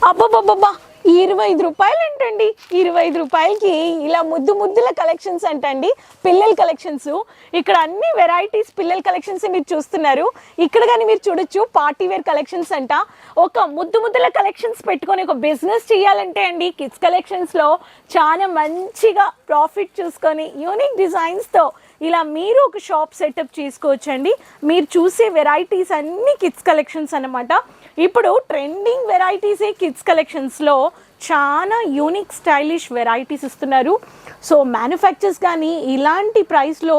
అబ్బబ్బబ్బబ్బా 25 రూపాయలు ఏంటండి? 25 రూపాయలకి ఇలా ముద్దుల కలెక్షన్స్ అంటండి, పిల్లల కలెక్షన్స్. ఇక్కడ అన్ని వెరైటీస్ పిల్లల కలెక్షన్స్ మీరు చూస్తున్నారు. ఇక్కడ కానీ మీరు చూడొచ్చు పార్టీ వేర్ కలెక్షన్స్ అంట. ఒక ముద్దుల కలెక్షన్స్ పెట్టుకొని ఒక బిజినెస్ చేయాలంటే అండి, కిడ్స్ కలెక్షన్స్లో చాలా మంచిగా ప్రాఫిట్ చూసుకొని యూనిక్ డిజైన్స్తో ఇలా మీరు ఒక షాప్ సెటప్ చేసుకోవచ్చండి. మీరు చూసే వెరైటీస్ అన్ని కిడ్స్ కలెక్షన్స్ అన్నమాట. ఇప్పుడు ట్రెండింగ్ వెరైటీసే కిడ్స్ కలెక్షన్స్లో చాలా యూనిక్ స్టైలిష్ వెరైటీస్ ఇస్తున్నారు. సో మ్యానుఫ్యాక్చర్స్ కానీ ఇలాంటి ప్రైస్లో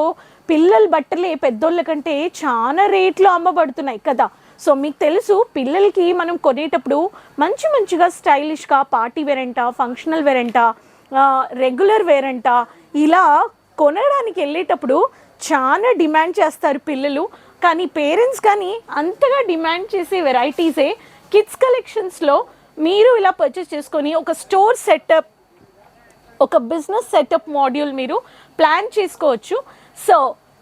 పిల్లల బట్టలే పెద్దోళ్ళ కంటే చాలా రేట్లో అమ్మబడుతున్నాయి కదా. సో మీకు తెలుసు, పిల్లలకి మనం కొనేటప్పుడు మంచిగా స్టైలిష్గా పార్టీ వేర్ అంట, ఫంక్షనల్ వేర్ అంట, రెగ్యులర్ వేర్ అంట, ఇలా కొనడానికి వెళ్ళేటప్పుడు చాలా డిమాండ్ చేస్తారు పిల్లలు. కానీ పేరెంట్స్ కానీ అంతగా డిమాండ్ చేసే వెరైటీసే కిడ్స్ కలెక్షన్స్లో మీరు ఇలా పర్చేస్ చేసుకొని ఒక స్టోర్ సెటప్, ఒక బిజినెస్ సెటప్ మాడ్యూల్ మీరు ప్లాన్ చేసుకోవచ్చు. So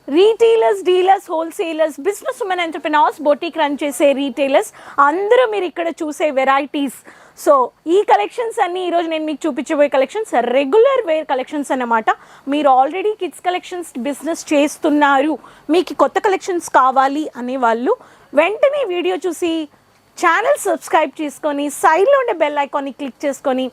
retailers, dealers, wholesalers, business women entrepreneurs, boutique run చేసే రీటైలర్స్ అందరూ మీరు ఇక్కడ చూసే వెరైటీస్. సో ఈ కలెక్షన్స్ అన్నీ ఈరోజు నేను మీకు చూపించబోయే కలెక్షన్స్ రెగ్యులర్ వేర్ కలెక్షన్స్ అన్నమాట. మీరు ఆల్రెడీ కిడ్స్ కలెక్షన్స్ బిజినెస్ చేస్తున్నారు, మీకు కొత్త కలెక్షన్స్ కావాలి అనే వాళ్ళు వెంటనే వీడియో చూసి ఛానల్ సబ్స్క్రైబ్ చేసుకొని సైడ్లో ఉండే బెల్ ఐకాన్ని క్లిక్ చేసుకొని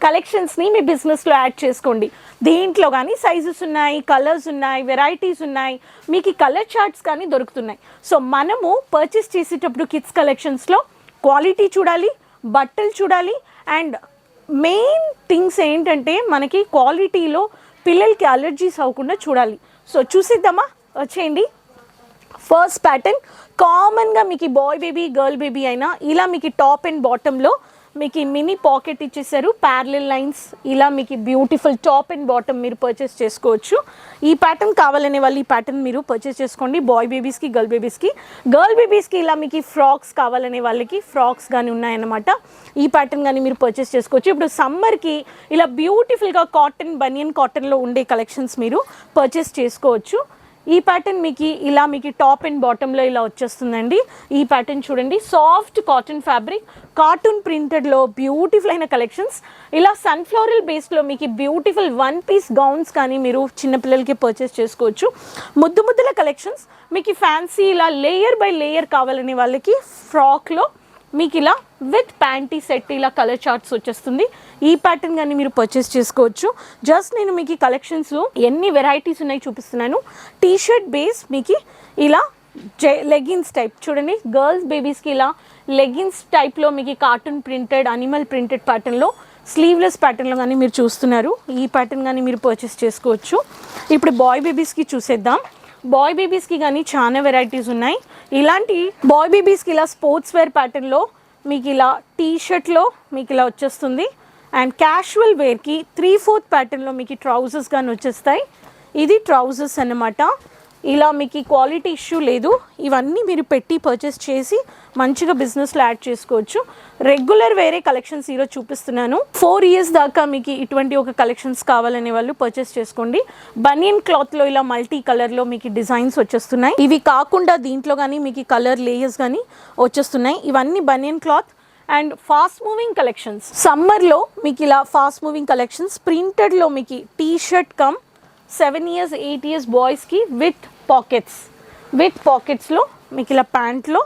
కలెక్షన్స్ని మీ బిజినెస్లో యాడ్ చేసుకోండి. దీంట్లో కానీ సైజెస్ ఉన్నాయి, కలర్స్ ఉన్నాయి, వెరైటీస్ ఉన్నాయి, మీకు ఈ కలర్ చార్ట్స్ కానీ దొరుకుతున్నాయి. సో మనము పర్చేస్ చేసేటప్పుడు కిడ్స్ కలెక్షన్స్లో క్వాలిటీ చూడాలి, బట్టలు చూడాలి, అండ్ మెయిన్ థింగ్స్ ఏంటంటే మనకి క్వాలిటీలో పిల్లలకి అలర్జీస్ అవ్వకుండా చూడాలి. సో చూసిద్దామా, వచ్చేయండి. ఫస్ట్ ప్యాటర్న్ కామన్గా మీకు బాయ్ బేబీ, గర్ల్ బేబీ అయినా ఇలా మీకు టాప్ అండ్ బాటంలో మీకు మినీ పాకెట్ ఇచ్చేసారు, ప్యారలల్ లైన్స్, ఇలా మీకు బ్యూటిఫుల్ టాప్ అండ్ బాటమ్ మీరు పర్చేస్ చేసుకోవచ్చు. ఈ ప్యాటర్న్ కావాలనే వాళ్ళు ఈ ప్యాటర్న్ మీరు పర్చేస్ చేసుకోండి. బాయ్ బేబీస్కి, గర్ల్ బేబీస్కి ఇలా మీకు ఫ్రాక్స్ కావాలనే వాళ్ళకి ఫ్రాక్స్ కానీ ఉన్నాయన్నమాట. ఈ ప్యాటర్న్ కానీ మీరు పర్చేస్ చేసుకోవచ్చు. ఇప్పుడు సమ్మర్కి ఇలా బ్యూటిఫుల్గా కాటన్, బనియన్ కాటన్లో ఉండే కలెక్షన్స్ మీరు పర్చేస్ చేసుకోవచ్చు. ఈ ప్యాటర్న్ మీకు ఇలా మీకు టాప్ అండ్ బాటంలో ఇలా వచ్చేస్తుందండి. ఈ ప్యాటర్న్ చూడండి, సాఫ్ట్ కాటన్ ఫ్యాబ్రిక్, కార్టూన్ ప్రింటెడ్లో బ్యూటిఫుల్ అయిన కలెక్షన్స్. ఇలా సన్ఫ్లవరల్ బేస్లో మీకు బ్యూటిఫుల్ 1 పీస్ గౌన్స్ కానీ మీరు చిన్నపిల్లలకి పర్చేస్ చేసుకోవచ్చు. ముద్దుల కలెక్షన్స్ మీకు ఫ్యాన్సీ ఇలా లేయర్ బై లేయర్ కావాలనే వాళ్ళకి ఫ్రాక్లో మీకు ఇలా విత్ ప్యాంటీ సెట్ ఇలా కలర్ చార్ట్స్ వచ్చేస్తుంది. ఈ ప్యాటర్న్ కానీ మీరు పర్చేస్ చేసుకోవచ్చు. జస్ట్ నేను మీకు కలెక్షన్స్ ఎన్ని వెరైటీస్ ఉన్నాయి చూపిస్తున్నాను. టీషర్ట్ బేస్ మీకు ఇలా లెగిన్స్ టైప్ చూడండి, గర్ల్స్ బేబీస్కి ఇలా లెగిన్స్ టైప్లో మీకు కార్టూన్ ప్రింటెడ్, అనిమల్ ప్రింటెడ్ ప్యాటర్న్లో, స్లీవ్లెస్ ప్యాటర్న్లో కానీ మీరు చూస్తున్నారు. ఈ ప్యాటర్న్ కానీ మీరు పర్చేస్ చేసుకోవచ్చు. ఇప్పుడు బాయ్ బేబీస్కి చూసేద్దాం. బాయ్ బేబీస్కి కానీ చాలా వెరైటీస్ ఉన్నాయి. ఇలాంటి బాయ్ బేబీస్కి ఇలా స్పోర్ట్స్ వేర్ ప్యాటర్న్లో మీకు ఇలా టీషర్ట్లో మీకు ఇలా వచ్చేస్తుంది. అండ్ క్యాషువల్ వేర్కి 3/4 ప్యాటర్న్లో మీకు ట్రౌజర్స్ కానీ వచ్చేస్తాయి. ఇది ట్రౌజర్స్ అన్నమాట. ఇలా మీకు క్వాలిటీ ఇష్యూ లేదు. ఇవన్నీ మీరు పెట్టి పర్చేస్ చేసి మంచిగా బిజినెస్లో యాడ్ చేసుకోవచ్చు. రెగ్యులర్ వేరే కలెక్షన్స్ ఈరోజు చూపిస్తున్నాను. 4 years దాకా మీకు ఇటువంటి ఒక కలెక్షన్స్ కావాలనే వాళ్ళు పర్చేస్ చేసుకోండి. బనియన్ క్లాత్లో ఇలా మల్టీ కలర్లో మీకు డిజైన్స్ వచ్చేస్తున్నాయి. ఇవి కాకుండా దీంట్లో కానీ మీకు కలర్ లేయర్స్ కానీ వచ్చేస్తున్నాయి. ఇవన్నీ banian cloth and fast moving collections. సమ్మర్లో మీకు ఇలా ఫాస్ట్ మూవింగ్ కలెక్షన్స్ ప్రింటెడ్లో మీకు T shirt cum 7 years 8 years బాయ్స్కి విత్ పాకెట్స్లో మీకు ఇలా ప్యాంట్లో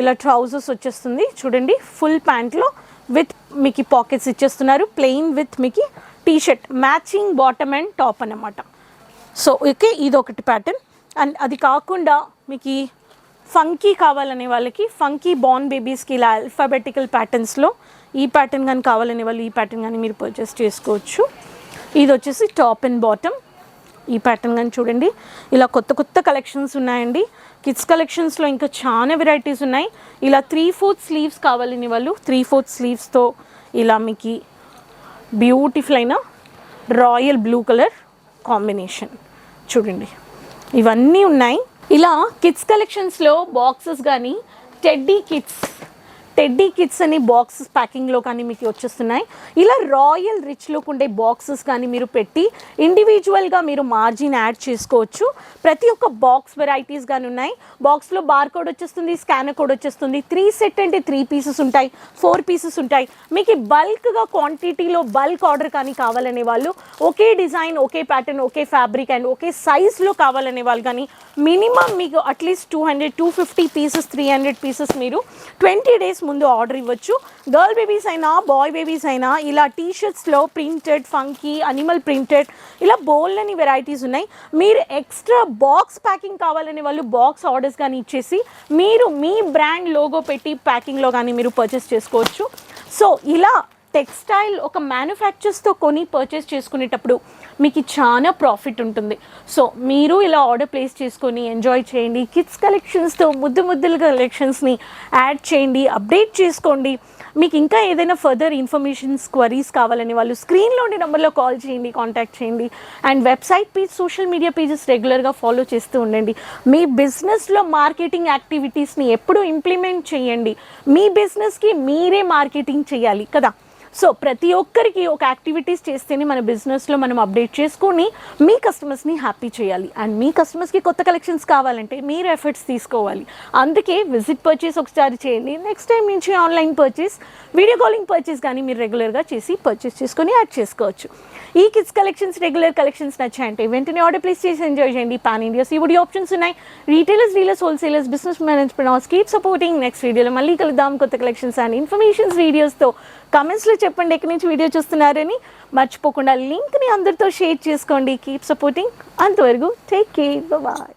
ఇలా ట్రౌజర్స్ వచ్చేస్తుంది. చూడండి, ఫుల్ ప్యాంట్లో విత్ మీకు పాకెట్స్ ఇచ్చేస్తున్నారు. ప్లెయిన్ విత్ మీకు T shirt matching bottom and top అన్నమాట. సో ఓకే, ఇది ఒకటి ప్యాటర్న్. అండ్ అది కాకుండా మీకు ఫంకీ కావాలనే వాళ్ళకి ఫంకీ బార్న్ బేబీస్కి ఇలా ఆల్ఫాబెటికల్ ప్యాటర్న్స్లో ఈ ప్యాటర్న్ కానీ కావాలనే వాళ్ళు ఈ ప్యాటర్న్ కానీ మీరు పర్చేస్ చేసుకోవచ్చు. ఇది వచ్చేసి టాప్ అండ్ బాటమ్. ఈ ప్యాటర్న్ కానీ చూడండి, ఇలా కొత్త కలెక్షన్స్ ఉన్నాయండి. కిడ్స్ కలెక్షన్స్లో ఇంకా చాలా వెరైటీస్ ఉన్నాయి. ఇలా 3/4 స్లీవ్స్ కావాలని వాళ్ళు 3/4 స్లీవ్స్తో ఇలా మీకు బ్యూటిఫుల్ అయిన రాయల్ బ్లూ కలర్ కాంబినేషన్ చూడండి, ఇవన్నీ ఉన్నాయి. ఇలా కిడ్స్ కలెక్షన్స్లో బాక్సెస్ కానీ టెడ్డీ టెడ్డీ కిడ్స్ అని బాక్సెస్ ప్యాకింగ్లో కానీ మీకు వచ్చేస్తున్నాయి. ఇలా రాయల్ రిచ్ లుక్ ఉండే బాక్సెస్ కానీ మీరు పెట్టి ఇండివిజువల్గా మీరు మార్జిన్ యాడ్ చేసుకోవచ్చు. ప్రతి ఒక్క బాక్స్ వెరైటీస్ కానీ ఉన్నాయి. బాక్స్లో బార్ కోడ్ వచ్చేస్తుంది, స్కానర్ కోడ్ వచ్చేస్తుంది. 3 సెట్ అంటే 3 పీసెస్ ఉంటాయి, 4 పీసెస్ ఉంటాయి. మీకు బల్క్గా క్వాంటిటీలో బల్క్ ఆర్డర్ కానీ కావాలనే వాళ్ళు, ఒకే డిజైన్, ఒకే ప్యాటర్న్, ఒకే ఫ్యాబ్రిక్ అండ్ ఒకే సైజ్లో కావాలనే వాళ్ళు కానీ మినిమం మీకు అట్లీస్ట్ 200-250 పీసెస్, 300 పీసెస్ మీరు 20 డేస్ ముందు ఆర్డర్ ఇవ్వచ్చు. గర్ల్ బేబీస్ అయినా బాయ్ బేబీస్ అయినా ఇలా టీషర్ట్స్లో ప్రింటెడ్, ఫంకీ, అనిమల్ ప్రింటెడ్ ఇలా బోల్డ్ అని వెరైటీస్ ఉన్నాయి. మీరు ఎక్స్ట్రా బాక్స్ ప్యాకింగ్ కావాలనే వాళ్ళు బాక్స్ ఆర్డర్స్ కానీ ఇచ్చేసి మీరు మీ బ్రాండ్ లోగో పెట్టి ప్యాకింగ్లో కానీ మీరు పర్చేస్ చేసుకోవచ్చు. సో ఇలా టెక్స్టైల్ ఒక మ్యానుఫ్యాక్చర్స్తో కొని పర్చేస్ చేసుకునేటప్పుడు మీకు చాలా ప్రాఫిట్ ఉంటుంది. సో మీరు ఇలా ఆర్డర్ ప్లేస్ చేసుకొని ఎంజాయ్ చేయండి. కిడ్స్ కలెక్షన్స్తో ముద్దుల కలెక్షన్స్ని యాడ్ చేయండి, అప్డేట్ చేసుకోండి. మీకు ఇంకా ఏదైనా ఫర్దర్ ఇన్ఫర్మేషన్స్, క్వరీస్ కావాలని వాళ్ళు స్క్రీన్లో ఉండే నెంబర్లో కాల్ చేయండి, కాంటాక్ట్ చేయండి. And website page, social media pages రెగ్యులర్గా ఫాలో చేస్తూ ఉండండి. మీ బిజినెస్లో మార్కెటింగ్ యాక్టివిటీస్ని ఎప్పుడు ఇంప్లిమెంట్ చేయండి. మీ బిజినెస్కి మీరే మార్కెటింగ్ చేయాలి కదా. సో ప్రతి ఒక్కరికి ఒక యాక్టివిటీస్ చేస్తేనే మన బిజినెస్లో మనం అప్డేట్ చేసుకొని మీ కస్టమర్స్ని హ్యాపీ చేయాలి. అండ్ మీ కస్టమర్స్కి కొత్త కలెక్షన్స్ కావాలంటే మీరు ఎఫర్ట్స్ తీసుకోవాలి. అందుకే విజిట్ పర్చేస్ ఒకసారి చేయండి. నెక్స్ట్ టైం నుంచి online purchase, video calling purchase కానీ మీరు రెగ్యులర్గా చేసి పర్చేస్ చేసుకొని యాడ్ చేసుకోవచ్చు. ఈ కిడ్స్ కలెక్షన్స్, రెగ్యులర్ కలెక్షన్స్ నచ్చాయంటే వెంటనే ఆర్డర్ ప్లేస్ చేసి ఎంజాయ్ చేయండి. పాన్ ఇండియా COD ఆప్షన్స్ ఉన్నాయి. Retailers, dealers, wholesalers, business management keep supporting. Next వీడియోలో మళ్ళీ కలుద్దాం కొత్త కలెక్షన్స్ అండ్ ఇన్ఫర్మేషన్స్ వీడియోస్తో. కమెంట్స్లో చెప్పండి ఎక్కడి నుంచి వీడియో చూస్తున్నారని. మర్చిపోకుండా లింక్ని అందరితో షేర్ చేసుకోండి. Keep supporting. అంతవరకు టేక్ కేర్, బాయ్.